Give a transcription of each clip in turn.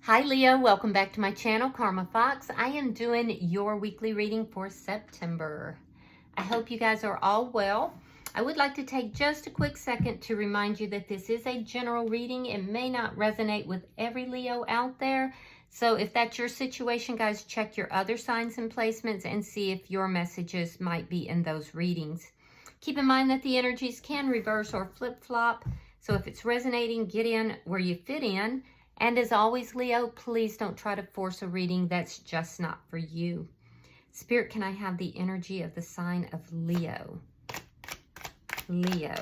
Hi Leo, welcome back to my channel, Karma Fox. I am doing your weekly reading for September. I hope you guys are all well. I would like to take just a quick second to remind you that this is a general reading. It may not resonate with every Leo out there. So if that's your situation, guys, check your other signs and placements and see if your messages might be in those readings. Keep in mind that the energies can reverse or flip-flop. So if it's resonating, get in where you fit in. And as always, Leo, please don't try to force a reading that's just not for you. Spirit, can I have the energy of the sign of Leo? Leo.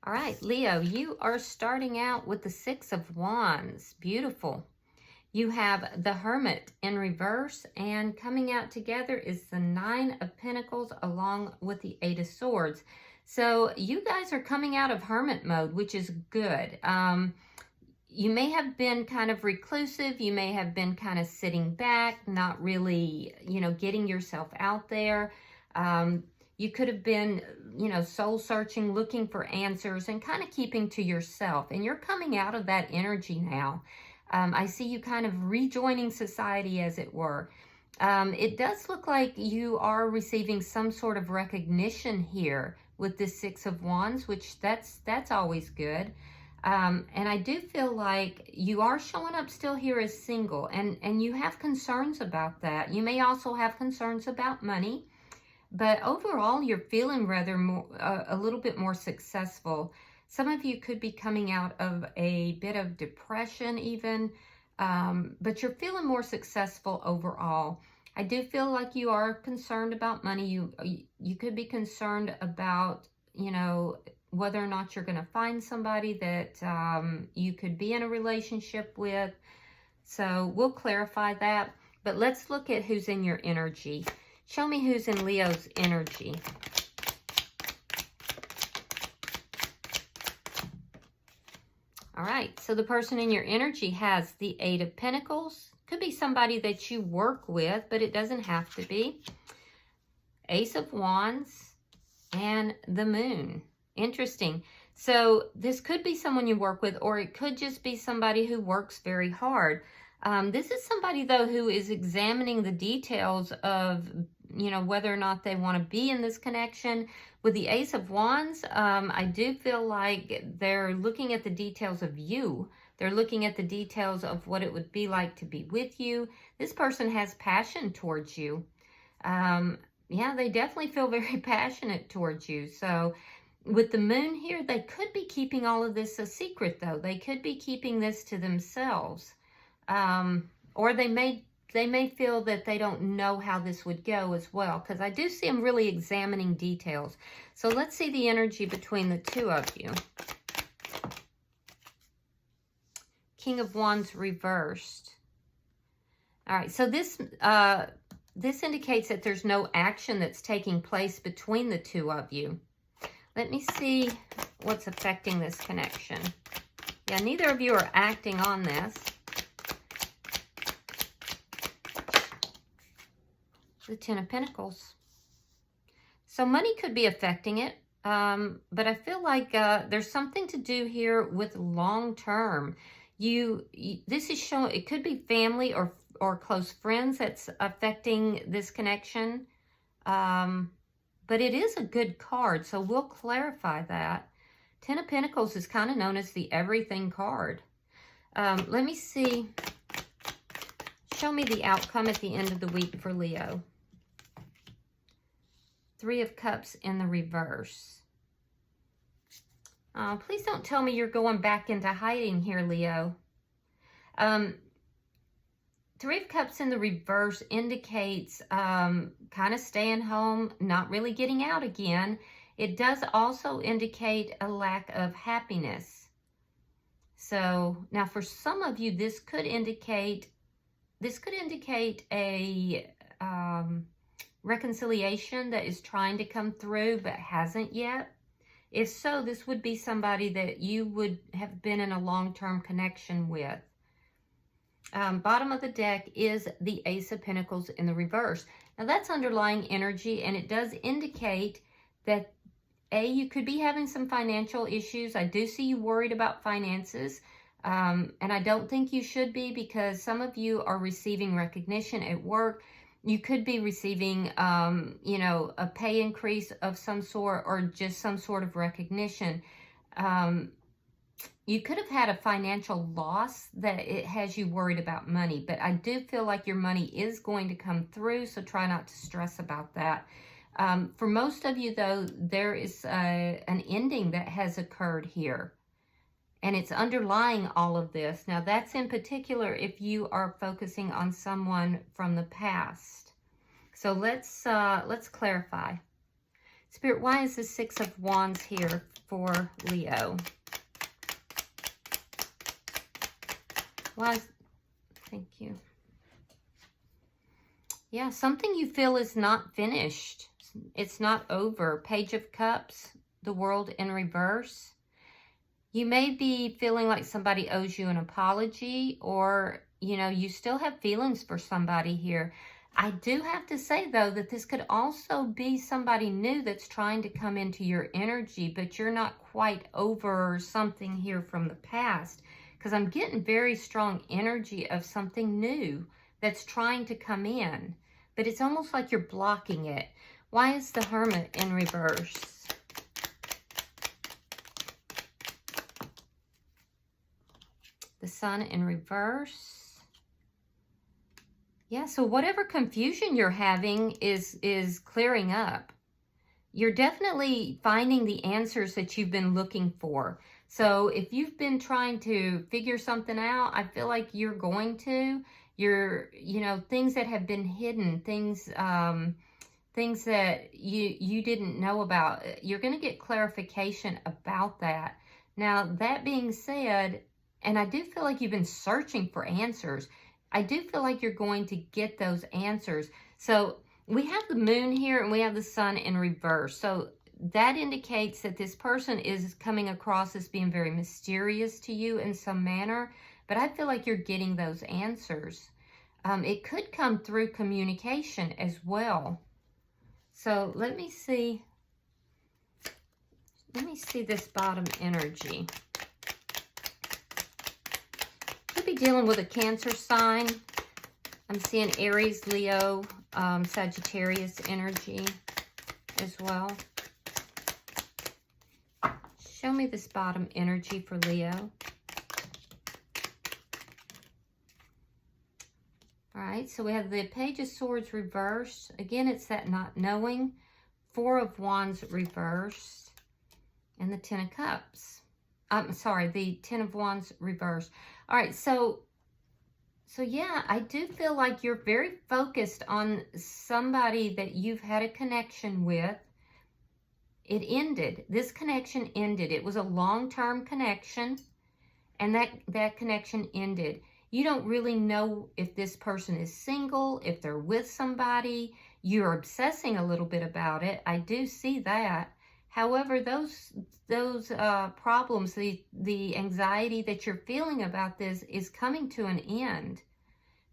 All right, Leo, you are starting out with the Six of Wands. Beautiful. You have the Hermit in reverse, and coming out together is the Nine of Pentacles along with the Eight of Swords. So you guys are coming out of Hermit mode, which is good. You may have been kind of reclusive. You may have been kind of sitting back, not really, getting yourself out there. You could have been, soul searching, looking for answers and kind of keeping to yourself. And you're coming out of that energy now. I see you kind of rejoining society, as it were. It does look like you are receiving some sort of recognition here with this Six of Wands, which that's always good. And I do feel like you are showing up still here as single, and you have concerns about that. You may also have concerns about money, but overall you're feeling rather more, a little bit more successful. Some of you could be coming out of a bit of depression even, but you're feeling more successful overall. I do feel like you are concerned about money. You could be concerned about, whether or not you're going to find somebody that you could be in a relationship with. So we'll clarify that. But let's look at who's in your energy. Show me who's in Leo's energy. All right, so the person in your energy has the Eight of Pentacles. Could be somebody that you work with, but it doesn't have to be. Ace of Wands and the Moon. Interesting. So this could be someone you work with, or it could just be somebody who works very hard. This is somebody, though, who is examining the details of, whether or not they want to be in this connection. With the Ace of Wands, I do feel like they're looking at the details of you. They're looking at the details of what it would be like to be with you. This person has passion towards you. Yeah, they definitely feel very passionate towards you. So with the Moon here, they could be keeping all of this a secret, though. They could be keeping this to themselves. Or they may feel that they don't know how this would go as well, because I do see them really examining details. So let's see the energy between the two of you. King of Wands reversed. All right, so this indicates that there's no action that's taking place between the two of you. Let me see what's affecting this connection. Yeah, neither of you are acting on this. The Ten of Pentacles. So money could be affecting it, but I feel like there's something to do here with long term. This is showing, it could be family or close friends that's affecting this connection, but it is a good card, so we'll clarify that. Ten of Pentacles is kind of known as the everything card. Let me see. Show me the outcome at the end of the week for Leo. Three of Cups in the reverse. Please don't tell me you're going back into hiding here, Leo. Three of Cups in the reverse indicates kind of staying home, not really getting out again. It does also indicate a lack of happiness. So now for some of you, this could indicate a reconciliation that is trying to come through but hasn't yet. If so, this would be somebody that you would have been in a long-term connection with. bottom of the deck is the Ace of Pentacles in the reverse. Now that's underlying energy, and it does indicate that you could be having some financial issues. I do see you worried about finances, and I don't think you should be, because some of you are receiving recognition at work. You could be receiving, you know, a pay increase of some sort, or just some sort of recognition. You could have had a financial loss that it has you worried about money, but I do feel like your money is going to come through, so try not to stress about that. For most of you, though, there is an ending that has occurred here, and it's underlying all of this. Now, that's in particular if you are focusing on someone from the past. So let's clarify. Spirit, why is the Six of Wands here for Leo? Why? Thank you. Yeah, something you feel is not finished. It's not over. Page of Cups, the World in reverse. You may be feeling like somebody owes you an apology, or, you know, you still have feelings for somebody here. I do have to say, though, that this could also be somebody new that's trying to come into your energy, but you're not quite over something here from the past, because I'm getting very strong energy of something new that's trying to come in, but it's almost like you're blocking it. Why is the Hermit in reverse? The Sun in reverse. Yeah, so whatever confusion you're having is clearing up. You're definitely finding the answers that you've been looking for. So if you've been trying to figure something out, I feel like you're going to. You know, things that have been hidden, things that you didn't know about, you're going to get clarification about that. Now, that being said, and I do feel like you've been searching for answers, I do feel like you're going to get those answers. So we have the Moon here, and we have the Sun in reverse. So that indicates that this person is coming across as being very mysterious to you in some manner, but I feel like you're getting those answers. It could come through communication as well. So let me see this bottom energy. Could be dealing with a Cancer sign. I'm seeing Aries, Leo, Sagittarius energy as well. Show me this bottom energy for Leo. All right, so we have the Page of Swords reversed. Again, it's that not knowing. Four of Wands reversed. And the Ten of Cups. I'm sorry, the Ten of Wands reversed. All right, so yeah, I do feel like you're very focused on somebody that you've had a connection with. It ended. This connection ended. It was a long-term connection, and that connection ended. You don't really know if this person is single, if they're with somebody. You're obsessing a little bit about it. I do see that. However, those problems, the anxiety that you're feeling about this is coming to an end,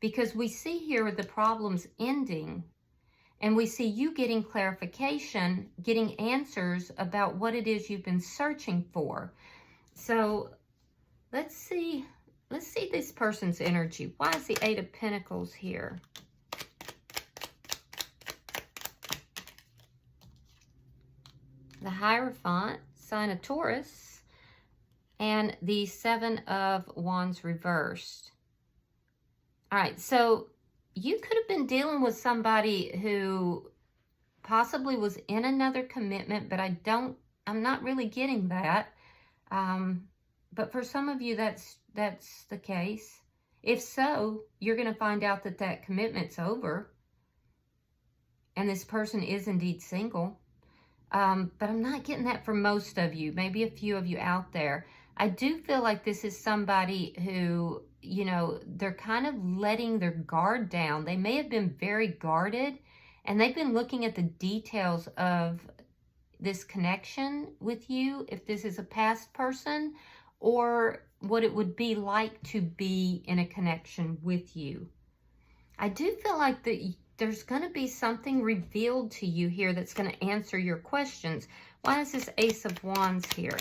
because we see here the problems ending, and we see you getting clarification, getting answers about what it is you've been searching for. So let's see this person's energy. Why is the Eight of Pentacles here? The Hierophant, sign of Taurus, and the Seven of Wands reversed. All right, so you could have been dealing with somebody who possibly was in another commitment, but I'm not really getting that. But for some of you, that's the case. If so, you're going to find out that commitment's over, and this person is indeed single. But I'm not getting that for most of you, maybe a few of you out there. I do feel like this is somebody who, you know, they're kind of letting their guard down. They may have been very guarded, and they've been looking at the details of this connection with you, if this is a past person, or what it would be like to be in a connection with you. I do feel like there's going to be something revealed to you here that's going to answer your questions. Why is this Ace of Wands here?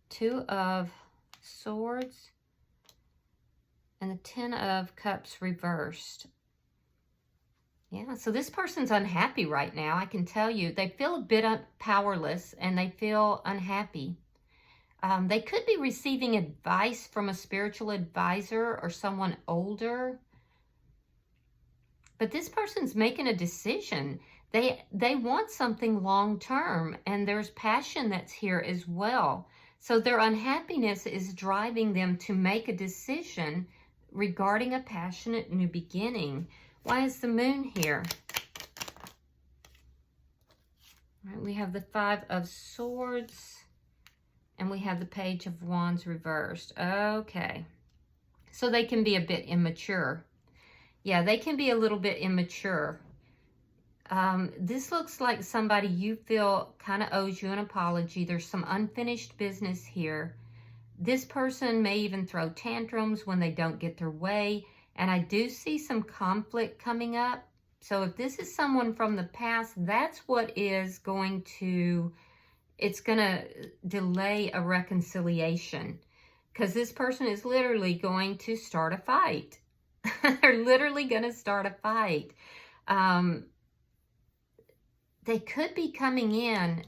Two of Swords and the Ten of Cups reversed. Yeah, so this person's unhappy right now. I can tell you. They feel a bit powerless and they feel unhappy. They could be receiving advice from a spiritual advisor or someone older. But this person's making a decision. They want something long term, and there's passion that's here as well. So their unhappiness is driving them to make a decision regarding a passionate new beginning. Why is the Moon here? All right, we have the Five of Swords. And we have the Page of Wands reversed. Okay. So they can be a bit immature. Yeah, they can be a little bit immature. This looks like somebody you feel kind of owes you an apology. There's some unfinished business here. This person may even throw tantrums when they don't get their way. And I do see some conflict coming up. So if this is someone from the past, that's what is going to... It's going to delay a reconciliation because this person is literally going to start a fight. They're literally going to start a fight. They could be coming in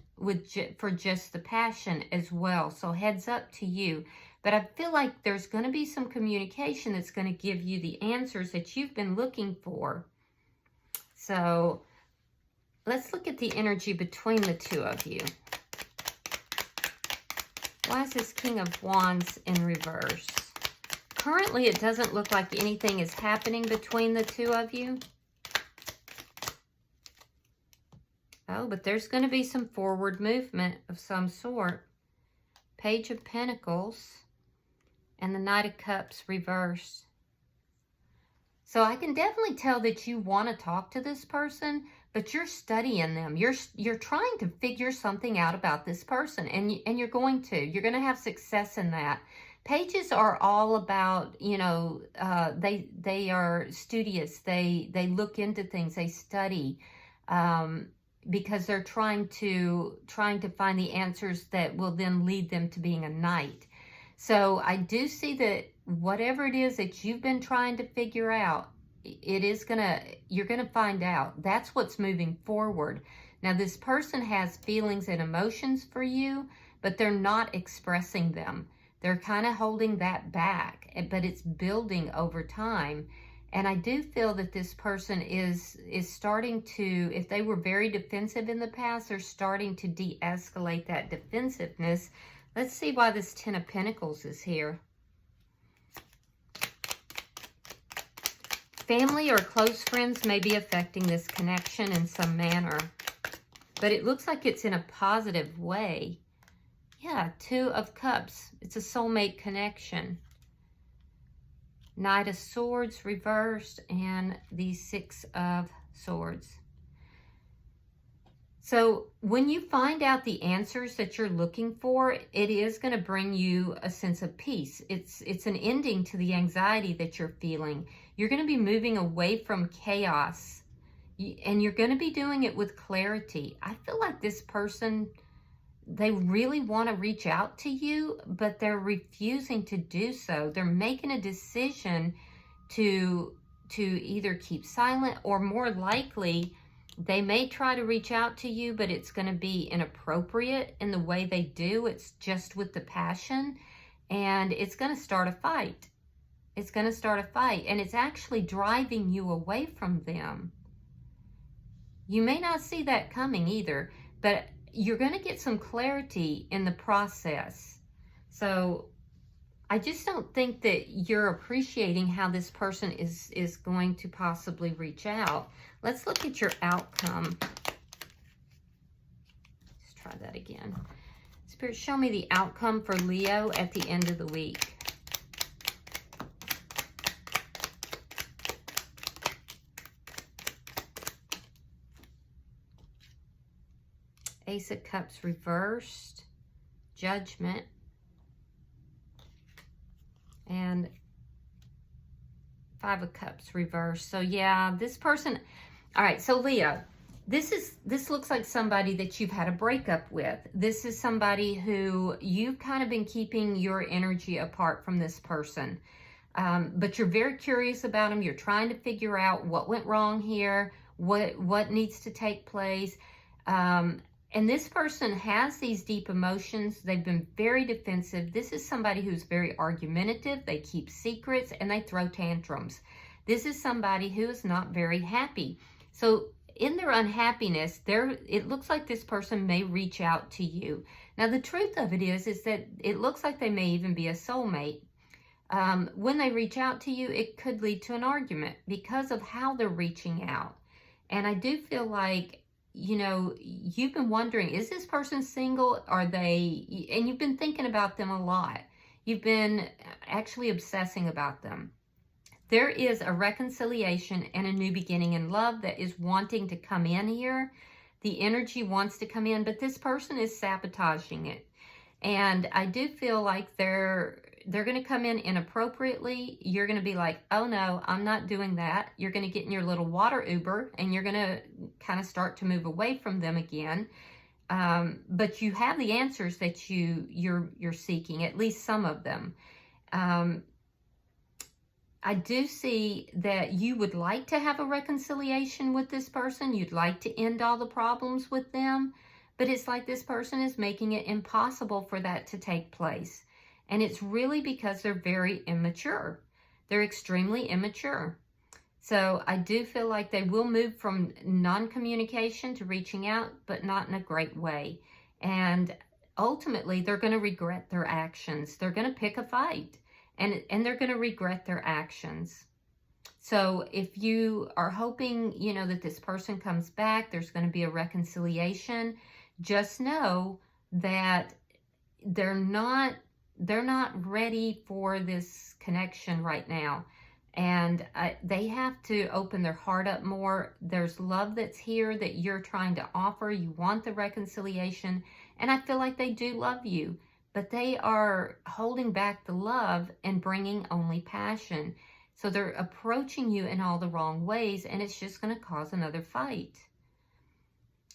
for just the passion as well. So heads up to you. But I feel like there's going to be some communication that's going to give you the answers that you've been looking for. So let's look at the energy between the two of you. Why is this King of Wands in reverse? Currently, it doesn't look like anything is happening between the two of you. Oh, but there's going to be some forward movement of some sort. Page of Pentacles and the Knight of Cups reversed. So I can definitely tell that you want to talk to this person, but you're studying them. You're trying to figure something out about this person, and you're going to. You're going to have success in that. Pages are all about, you know, they are studious. They look into things. They study because they're trying to find the answers that will then lead them to being a knight. So I do see that whatever it is that you've been trying to figure out, you're gonna find out. That's what's moving forward. Now, this person has feelings and emotions for you, but they're not expressing them. They're kind of holding that back, but it's building over time. And I do feel that this person is starting to, if they were very defensive in the past, they're starting to de-escalate that defensiveness. Let's see why this Ten of Pentacles is here. Family or close friends may be affecting this connection in some manner, but it looks like it's in a positive way. Yeah, Two of Cups. It's a soulmate connection. Knight of Swords reversed and the Six of Swords. So when you find out the answers that you're looking for, it is going to bring you a sense of peace. It's an ending to the anxiety that you're feeling. You're going to be moving away from chaos, and you're going to be doing it with clarity. I feel like this person, they really want to reach out to you, but they're refusing to do so. They're making a decision to either keep silent, or more likely, they may try to reach out to you, but it's going to be inappropriate in the way they do. It's just with the passion, and it's going to start a fight. It's going to start a fight, and it's actually driving you away from them. You may not see that coming either, but you're going to get some clarity in the process. So I just don't think that you're appreciating how this person is going to possibly reach out. Let's look at your outcome. Let's try that again. Spirit, show me the outcome for Leo at the end of the week. Ace of Cups reversed, Judgment, and Five of Cups reversed. So yeah, this person, all right, so Leo, this looks like somebody that you've had a breakup with. This is somebody who you've kind of been keeping your energy apart from this person. But you're very curious about them. You're trying to figure out what went wrong here, what needs to take place. And this person has these deep emotions. They've been very defensive. This is somebody who's very argumentative. They keep secrets and they throw tantrums. This is somebody who is not very happy. So in their unhappiness, it looks like this person may reach out to you. Now, the truth of it is that it looks like they may even be a soulmate. When they reach out to you, it could lead to an argument because of how they're reaching out. And I do feel like, you know, you've been wondering, is this person single? And you've been thinking about them a lot. You've been actually obsessing about them. There is a reconciliation and a new beginning in love that is wanting to come in here. The energy wants to come in, but this person is sabotaging it. And I do feel like they're going to come in inappropriately. You're going to be like, oh no, I'm not doing that. You're going to get in your little water Uber and you're going to kind of start to move away from them again. But you have the answers that you're seeking, at least some of them. I do see that you would like to have a reconciliation with this person. You'd like to end all the problems with them. But it's like this person is making it impossible for that to take place. And it's really because they're very immature. They're extremely immature. So I do feel like they will move from non-communication to reaching out, but not in a great way. And ultimately, they're going to regret their actions. They're going to pick a fight, and they're going to regret their actions. So if you are hoping, you know, that this person comes back, there's going to be a reconciliation, just know that they're not ready for this connection right now. And they have to open their heart up more. There's love that's here that you're trying to offer. You want the reconciliation. And I feel like they do love you, but they are holding back the love and bringing only passion. So they're approaching you in all the wrong ways, and it's just going to cause another fight.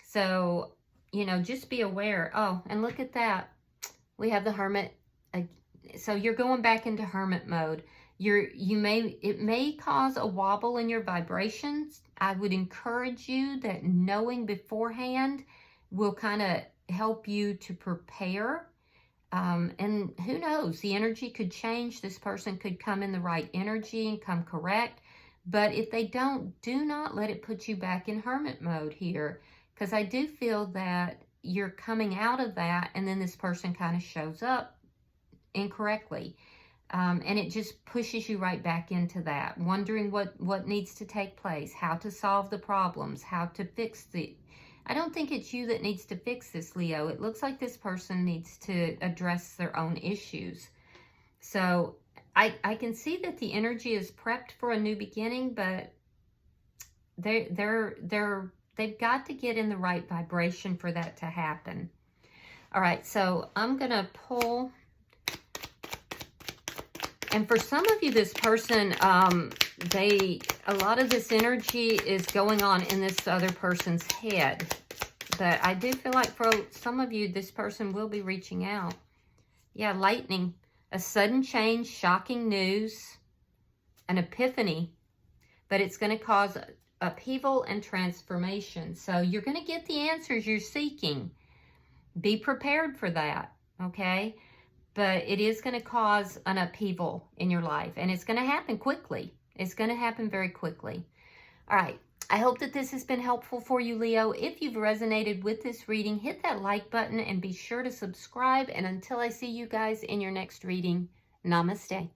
So, you know, just be aware. Oh, and look at that. We have the Hermit. So you're going back into Hermit mode. It may cause a wobble in your vibrations. I would encourage you that knowing beforehand will kind of help you to prepare. And who knows, the energy could change. This person could come in the right energy and come correct. But if they don't, do not let it put you back in Hermit mode here. Because I do feel that you're coming out of that and then this person kind of shows up incorrectly. And it just pushes you right back into that, wondering what needs to take place, how to solve the problems, how to fix I don't think it's you that needs to fix this, Leo. It looks like this person needs to address their own issues. So I can see that the energy is prepped for a new beginning, but they've got to get in the right vibration for that to happen. All right, so I'm going to pull. And for some of you, this person, a lot of this energy is going on in this other person's head. But I do feel like for some of you, this person will be reaching out. Yeah, lightning, a sudden change, shocking news, an epiphany. But it's going to cause upheaval and transformation. So you're going to get the answers you're seeking. Be prepared for that, okay? But it is going to cause an upheaval in your life. And it's going to happen quickly. It's going to happen very quickly. All right. I hope that this has been helpful for you, Leo. If you've resonated with this reading, hit that like button and be sure to subscribe. And until I see you guys in your next reading, namaste.